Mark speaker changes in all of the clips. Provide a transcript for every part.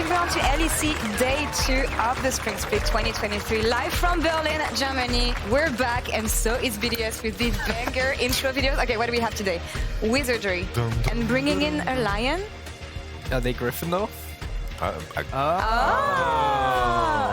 Speaker 1: everyone to LEC Day 2 of the Spring Split 2023, live from Berlin, Germany. We're back, and so is BDS with these banger intro videos. Okay, what do we have today? Wizardry. And bringing in a lion?
Speaker 2: Are they Gryffindor?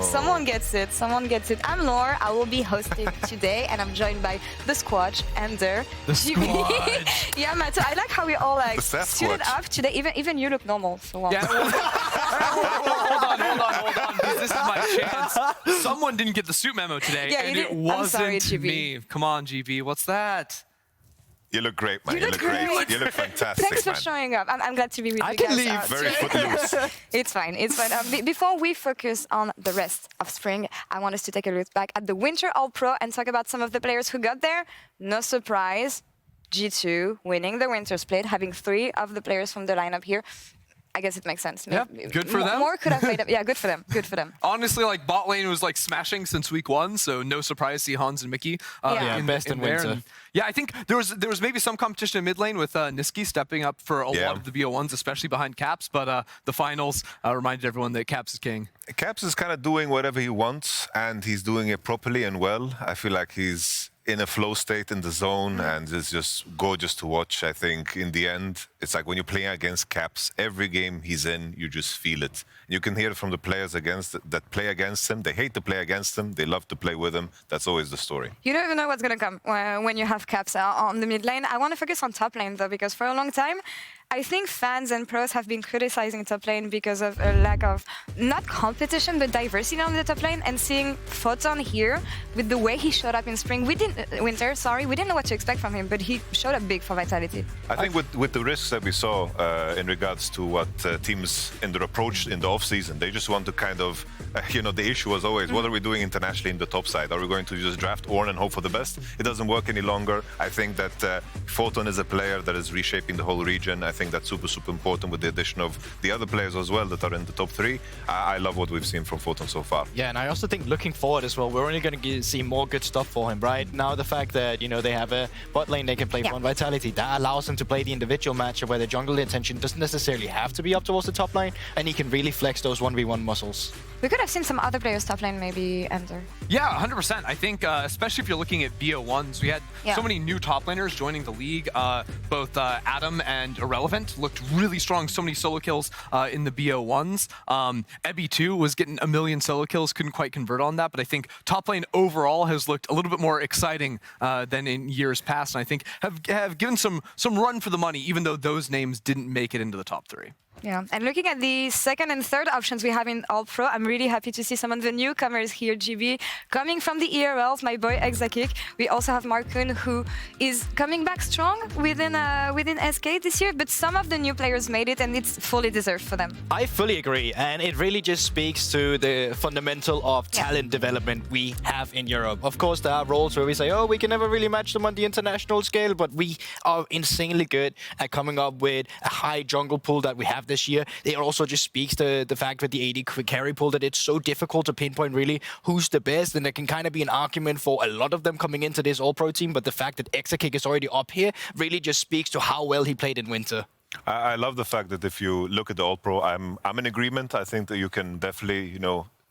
Speaker 1: Someone gets it. Someone gets it. I'm Laure. I will be hosting today, and I'm joined by the Squatch and the
Speaker 2: Squatch.
Speaker 1: Yeah, Matt. I like how we all like suited up today. Even you look normal. So
Speaker 2: Yeah. hold on. Because this is my chance. Someone didn't get the suit memo today,
Speaker 1: Yeah,
Speaker 2: and it
Speaker 1: I'm sorry,
Speaker 2: wasn't
Speaker 1: GB.
Speaker 2: me. Come on, GB. What's that?
Speaker 3: You look great, man.
Speaker 1: You look great.
Speaker 3: You look fantastic,
Speaker 1: Thanks for
Speaker 3: man.
Speaker 1: showing up. I'm glad to be with
Speaker 2: I
Speaker 1: you
Speaker 2: can
Speaker 1: guys.
Speaker 2: leave.
Speaker 3: Very footloose.
Speaker 1: It's fine. It's fine. Before we focus on the rest of spring, I want us to take a look back at the Winter All-Pro and talk about some of the players who got there. No surprise, G2 winning the Winter Split, having 3 of the players from the lineup here. I guess it makes sense.
Speaker 2: Yeah, good for them.
Speaker 1: More could have made up. Yeah, good for them. Good for them.
Speaker 2: Honestly, like bot lane was like smashing since week 1, so no surprise to see Hans and Mickey
Speaker 4: best in
Speaker 2: there.
Speaker 4: winter.
Speaker 2: And yeah, I think there was maybe some competition in mid lane with Niski stepping up for a lot of the BO1s, especially behind Caps. But the finals reminded everyone that Caps is king.
Speaker 3: Caps is kind of doing whatever he wants, and he's doing it properly and well. I feel like he's in a flow state in the zone, and it's just gorgeous to watch. I think in the end, it's like when you're playing against Caps, every game he's in, you just feel it. You can hear it from the players that play against him. They hate to play against him. They love to play with him. That's always the story.
Speaker 1: You don't even know what's going to come when you have Caps on the mid lane. I want to focus on top lane, though, because for a long time, I think fans and pros have been criticizing top lane because of a lack of, not competition, but diversity on the top lane. And seeing Photon here, with the way he showed up in spring, we didn't know what to expect from him, but he showed up big for Vitality.
Speaker 3: I think with the risks that we saw in regards to what teams in their approach in the off-season, they just want to kind of, the issue was always, what are we doing internationally in the top side? Are we going to just draft Ornn and hope for the best? It doesn't work any longer. I think that Photon is a player that is reshaping the whole region. I think that's super, super important with the addition of the other players as well that are in the top 3. I love what we've seen from Photon so far.
Speaker 4: Yeah, and I also think looking forward as well, we're only going to see more good stuff for him, right? Now the fact that, they have a bot lane they can play for on Vitality, that allows him to play the individual matchup where the jungle intention doesn't necessarily have to be up towards the top lane, and he can really flex those 1v1 muscles.
Speaker 1: We could have seen some other players top lane maybe enter.
Speaker 2: Yeah, 100%. I think, especially if you're looking at BO1s, we had so many new top laners joining the league. Both Adam and Irrelevant looked really strong. So many solo kills in the BO1s. Ebby too was getting a million solo kills. Couldn't quite convert on that, but I think top lane overall has looked a little bit more exciting than in years past, and I think have given some run for the money, even though those names didn't make it into the top 3.
Speaker 1: Yeah, and looking at the second and third options we have in All-Pro, I'm really happy to see some of the newcomers here, GB. Coming from the ERLs, my boy Exakik. We also have Markun, who is coming back strong within SK this year, but some of the new players made it, and it's fully deserved for them.
Speaker 4: I fully agree, and it really just speaks to the fundamental of talent development we have in Europe. Of course, there are roles where we say, oh, we can never really match them on the international scale, but we are insanely good at coming up with a high jungle pool that we have this year. It also just speaks to the fact with the AD carry pool that it's so difficult to pinpoint really who's the best, and there can kind of be an argument for a lot of them coming into this All-Pro team, but the fact that Exakik is already up here really just speaks to how well he played in winter.
Speaker 3: I love the fact that if you look at the All-Pro, I'm in agreement. I think that you can definitely,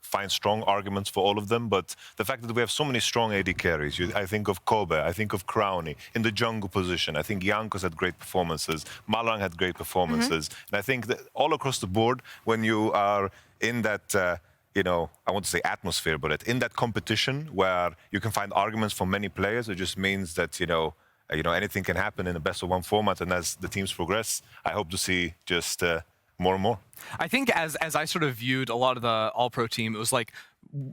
Speaker 3: find strong arguments for all of them, but the fact that we have so many strong AD carries, I think of Kobe, I think of Crowny in the jungle position. I think Jankos had great performances, Malang had great performances, and I think that all across the board, when you are in that, I want to say atmosphere, but in that competition where you can find arguments for many players, it just means that, anything can happen in a best-of-1 format, and as the teams progress, I hope to see just more and more.
Speaker 2: I think as I sort of viewed a lot of the All-Pro team, it was like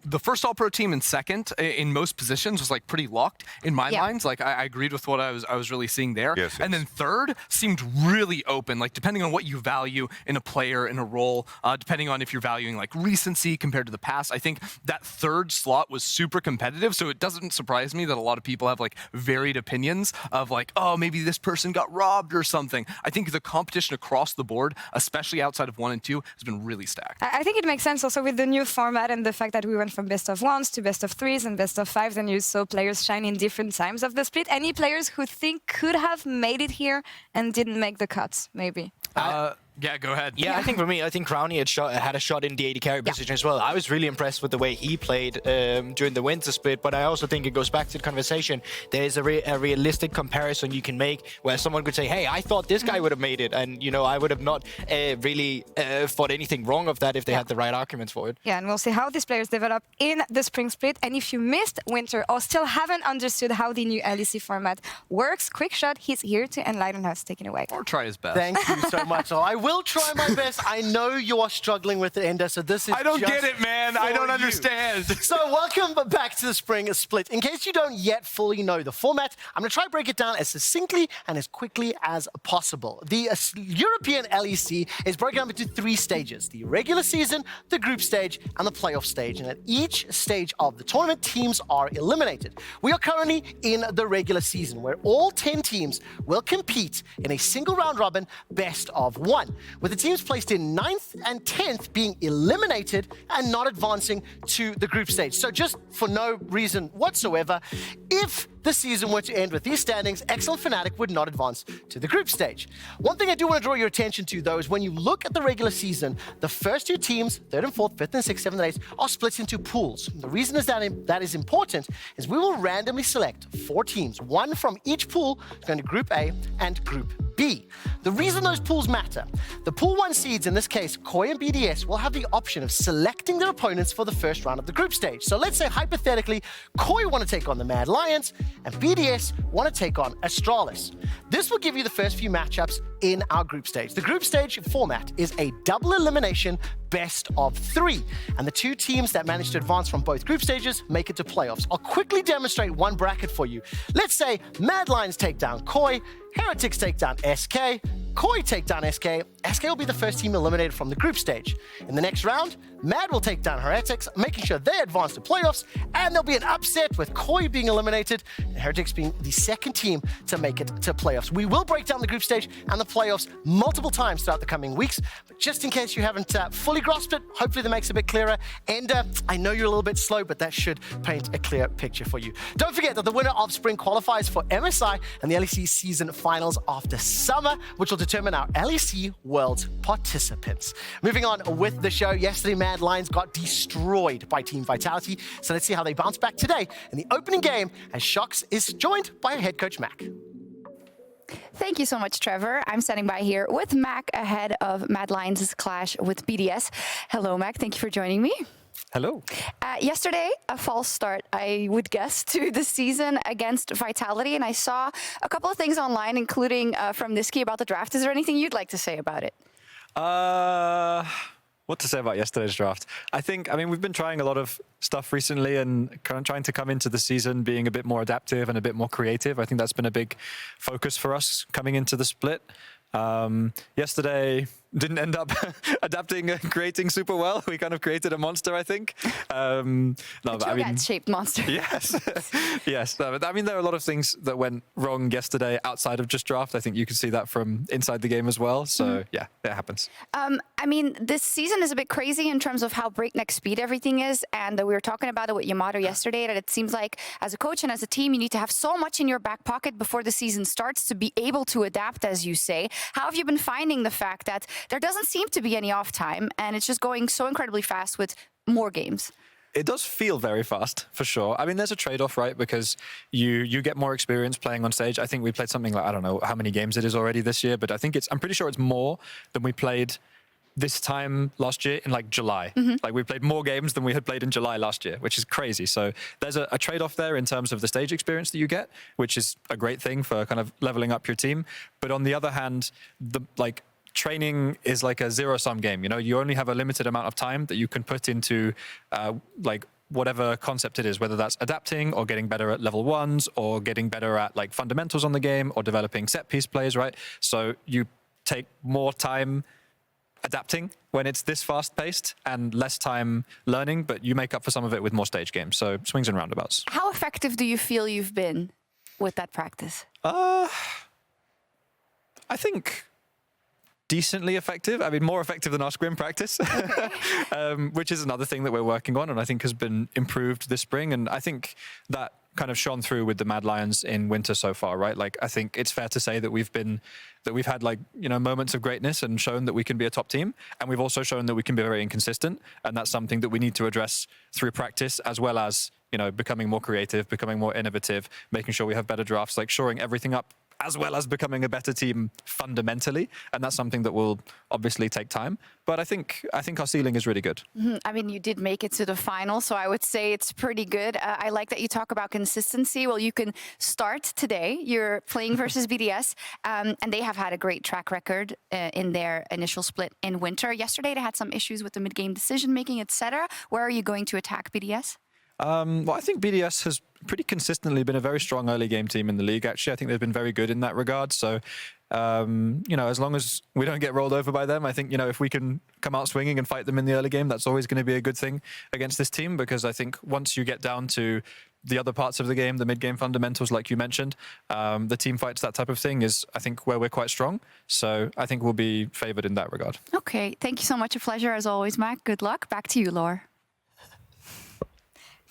Speaker 2: the first All-Pro team and second in most positions was like pretty locked in my minds. Like I agreed with what I was really seeing there.
Speaker 3: Yes.
Speaker 2: And then third seemed really open, like depending on what you value in a player, in a role, depending on if you're valuing like recency compared to the past. I think that third slot was super competitive, so it doesn't surprise me that a lot of people have like varied opinions of like, oh, maybe this person got robbed or something. I think the competition across the board, especially outside of 1 and 2, has been really stacked.
Speaker 1: I think it makes sense also with the new format and the fact that we went from best of 1s to best of 3s and best of 5s, and you saw players shine in different times of the split. Any players who think could have made it here and didn't make the cuts, maybe?
Speaker 2: Yeah, go ahead.
Speaker 4: Yeah, I think for me, I think Crownie had a shot in the AD carry position as well. I was really impressed with the way he played during the winter split, but I also think it goes back to the conversation. There is a realistic comparison you can make where someone could say, hey, I thought this guy would have made it, and I would have not really thought anything wrong of that if they had the right arguments for it.
Speaker 1: Yeah, and we'll see how these players develop in the spring split. And if you missed winter or still haven't understood how the new LEC format works, Quick Shot, he's here to enlighten us. Take it away.
Speaker 2: Or try his best.
Speaker 5: Thank you so much. I will try my best. I know you are struggling with it, Ender, so this is
Speaker 2: I don't
Speaker 5: just
Speaker 2: get it, man. I don't
Speaker 5: for you.
Speaker 2: understand.
Speaker 5: So welcome back to the spring split. In case you don't yet fully know the format, I'm going to try to break it down as succinctly and as quickly as possible. The European LEC is broken up into 3 stages: the regular season, the group stage, and the playoff stage. And at each stage of the tournament, teams are eliminated. We are currently in the regular season, where all 10 teams will compete in a single round robin best of 1, with the teams placed in 9th and 10th being eliminated and not advancing to the group stage. So just for no reason whatsoever, if the season were to end with these standings, Excellent Fnatic would not advance to the group stage. One thing I do want to draw your attention to, though, is when you look at the regular season, the first 2 teams, 3rd and 4th, 5th and 6th, 7th and 8th, are split into pools. The reason is that is important is we will randomly select 4 teams, 1 from each pool, going to Group A and Group B. The reason those pools matter, the Pool 1 seeds, in this case, Koi and BDS, will have the option of selecting their opponents for the first round of the group stage. So let's say, hypothetically, Koi want to take on the Mad Lions, and BDS want to take on Astralis. This will give you the first few matchups in our group stage. The group stage format is a double elimination best of 3, and the 2 teams that manage to advance from both group stages make it to playoffs. I'll quickly demonstrate one bracket for you. Let's say Mad Lions take down Koi, Heretics take down SK, Koi take down SK. SK will be the first team eliminated from the group stage. In the next round, Mad will take down Heretics, making sure they advance to playoffs, and there'll be an upset with Koi being eliminated and Heretics being the second team to make it to playoffs. We will break down the group stage and the playoffs multiple times throughout the coming weeks, but just in case you haven't fully grasped it, hopefully that makes it a bit clearer. And I know you're a little bit slow, but that should paint a clear picture for you. Don't forget that the winner of spring qualifies for MSI and the LEC season finals after summer, which will determine our LEC World participants. Moving on with the show, yesterday Mad Lions got destroyed by Team Vitality, so let's see how they bounce back today in the opening game as Shox is joined by head coach Mac.
Speaker 6: Thank you so much, Trevor. I'm standing by here with Mac ahead of Mad Lions' clash with BDS. Hello, Mac. Thank you for joining me.
Speaker 7: Hello.
Speaker 6: Yesterday, a false start, I would guess, to the season against Vitality, and I saw a couple of things online, including from Niski about the draft. Is there anything you'd like to say about it?
Speaker 7: What to say about yesterday's draft? I mean, we've been trying a lot of stuff recently and kind of trying to come into the season being a bit more adaptive and a bit more creative. I think that's been a big focus for us coming into the split. Yesterday didn't end up adapting and creating super well. We kind of created a monster, I think. No, but I mean,
Speaker 6: shaped monster.
Speaker 7: Yes, yes. No, but I mean, there are a lot of things that went wrong yesterday outside of just draft. I think you can see that from inside the game as well. So yeah, it happens.
Speaker 6: I mean, this season is a bit crazy in terms of how breakneck speed everything is, and we were talking about it with Yamato yesterday. That it seems like as a coach and as a team, you need to have so much in your back pocket before the season starts to be able to adapt, as you say. How have you been finding the fact that there doesn't seem to be any off time, and it's just going so incredibly fast with more games?
Speaker 7: It does feel very fast, for sure. I mean, there's a trade-off, right? Because you get more experience playing on stage. I think we played something like, I don't know how many games it is already this year, but I think I'm pretty sure it's more than we played this time last year in like July. Like we played more games than we had played in July last year, which is crazy. So there's a trade-off there in terms of the stage experience that you get, which is a great thing for kind of leveling up your team. But on the other hand, training is like a zero-sum game. You know, you only have a limited amount of time that you can put into like whatever concept it is, whether that's adapting or getting better at level 1s or getting better at like fundamentals on the game or developing set piece plays, right? So you take more time adapting when it's this fast-paced and less time learning, but you make up for some of it with more stage games. So swings and roundabouts.
Speaker 6: How effective do you feel you've been with that practice?
Speaker 7: I think decently effective. I mean, more effective than our scrim practice, which is another thing that we're working on and I think has been improved this spring. And I think that kind of shone through with the Mad Lions in winter so far, right? Like, I think it's fair to say that we've had like, moments of greatness and shown that we can be a top team. And we've also shown that we can be very inconsistent. And that's something that we need to address through practice, as well as, becoming more creative, becoming more innovative, making sure we have better drafts, like shoring everything up, as well as becoming a better team fundamentally. And that's something that will obviously take time. But I think our ceiling is really good.
Speaker 6: Mm-hmm. I mean, you did make it to the final, so I would say it's pretty good. I like that you talk about consistency. Well, you can start today. You're playing versus BDS, and they have had a great track record in their initial split in winter. Yesterday, they had some issues with the mid-game decision-making, etc. Where are you going to attack BDS?
Speaker 7: Well, I think BDS has pretty consistently been a very strong early game team in the league, actually. I think they've been very good in that regard. So, as long as we don't get rolled over by them, I think, if we can come out swinging and fight them in the early game, that's always going to be a good thing against this team, because I think once you get down to the other parts of the game, the mid-game fundamentals, like you mentioned, the team fights, that type of thing is, I think, where we're quite strong. So I think we'll be favored in that regard.
Speaker 6: Okay. Thank you so much. A pleasure as always, Mac. Good luck. Back to you, Laure.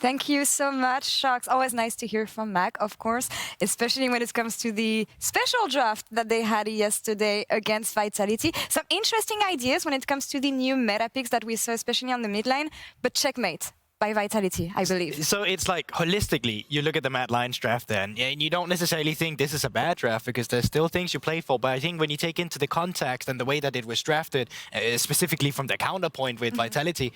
Speaker 1: Thank you so much, Sharks. Always nice to hear from Mac, of course, especially when it comes to the special draft that they had yesterday against Vitality. Some interesting ideas when it comes to the new meta picks that we saw, especially on the mid lane, but checkmate by Vitality, I believe.
Speaker 4: So it's like, holistically, you look at the Mad Lions draft then, and you don't necessarily think this is a bad draft, because there's still things you play for. But I think when you take into the context and the way that it was drafted, specifically from the counterpoint with Vitality,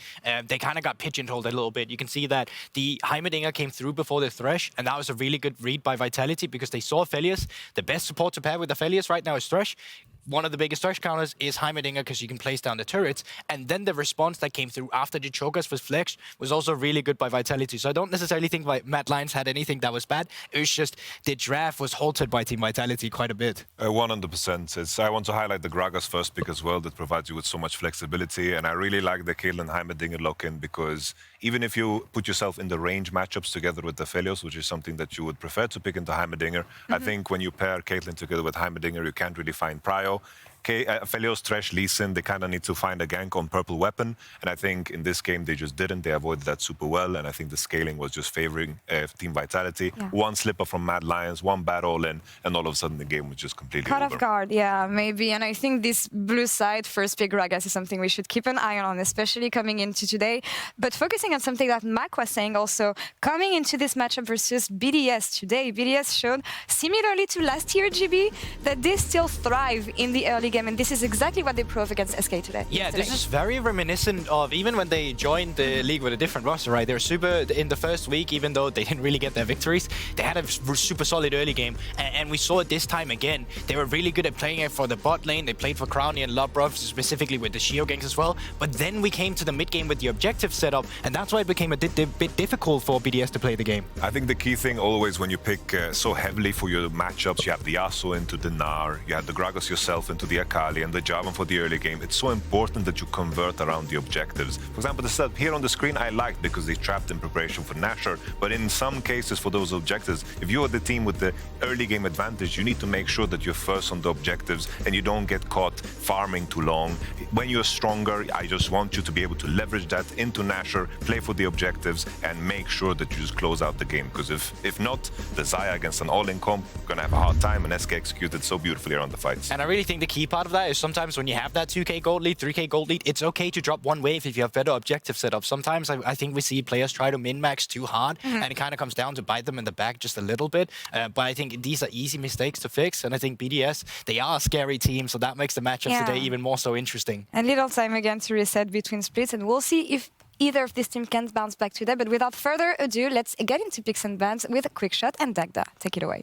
Speaker 4: they kind of got pigeonholed a little bit. You can see that the Heimerdinger came through before the Thresh, and that was a really good read by Vitality, because they saw Aphelios. The best support to pair with Aphelios right now is Thresh. One of the biggest Thresh counters is Heimerdinger, because you can place down the turrets. And then the response that came through after the chokers was FLICKR was also really good by Vitality. So I don't necessarily think Mad Lions had anything that was bad. It was just the draft was halted by Team Vitality quite a bit.
Speaker 3: 100%. I want to highlight the Gragas first pick as well. That provides you with so much flexibility. And I really like the Caitlyn Heimerdinger lock-in, because even if you put yourself in the range matchups together with the Aphelios, which is something that you would prefer to pick into Heimerdinger, I think when you pair Caitlyn together with Heimerdinger, you can't really find prio. Aphelios, Thresh, Lee Sin, they kind of need to find a gank on purple weapon. And I think in this game, they just didn't. They avoided that super well. And I think the scaling was just favoring Team Vitality. Yeah. One slipper from Mad Lions, one bad all-in, and all of a sudden the game was just completely
Speaker 1: caught
Speaker 3: over.
Speaker 1: Off guard, yeah, maybe. And I think this blue side first pick Gragas is something we should keep an eye on, especially coming into today. But focusing on something that Mac was saying also, coming into this matchup versus BDS today, BDS showed, similarly to last year GB, that they still thrive in the early game, and this is exactly what they proved against SK today.
Speaker 4: Yeah, this is very reminiscent of even when they joined the league with a different roster, right? They were super in the first week, even though they didn't really get their victories. They had a super solid early game, and we saw it this time again. They were really good at playing it for the bot lane. They played for Crowny and Lobrov, specifically with the Shio ganks as well. But then we came to the mid game with the objective setup, and that's why it became a bit difficult for BDS to play the game.
Speaker 3: I think the key thing always when you pick so heavily for your matchups, you have the Yasuo into the Gnar, you have the Gragas yourself into the Akali, and the Jarvan for the early game. It's so important that you convert around the objectives. For example, the setup here on the screen I liked because they trapped in preparation for Nashor, but in some cases for those objectives, if you are the team with the early game advantage, you need to make sure that you're first on the objectives and you don't get caught farming too long. When you're stronger, I just want you to be able to leverage that into Nashor, play for the objectives, and make sure that you just close out the game, because if not, the Xayah against an all-in comp, gonna have a hard time, and SK executed so beautifully around the fights.
Speaker 4: And I really think the key part of that is sometimes when you have that 2k gold lead, 3k gold lead, it's okay to drop one wave if you have better objective setup. Sometimes I think we see players try to min-max too hard, and it kind of comes down to bite them in the back just a little bit. But I think these are easy mistakes to fix, and I think BDS, they are a scary team, so that makes the matchups today even more so interesting.
Speaker 1: And little time again to reset between splits, and we'll see if either of these teams can bounce back today. But without further ado, let's get into picks and bans with a quick shot, and Dagda, take it away.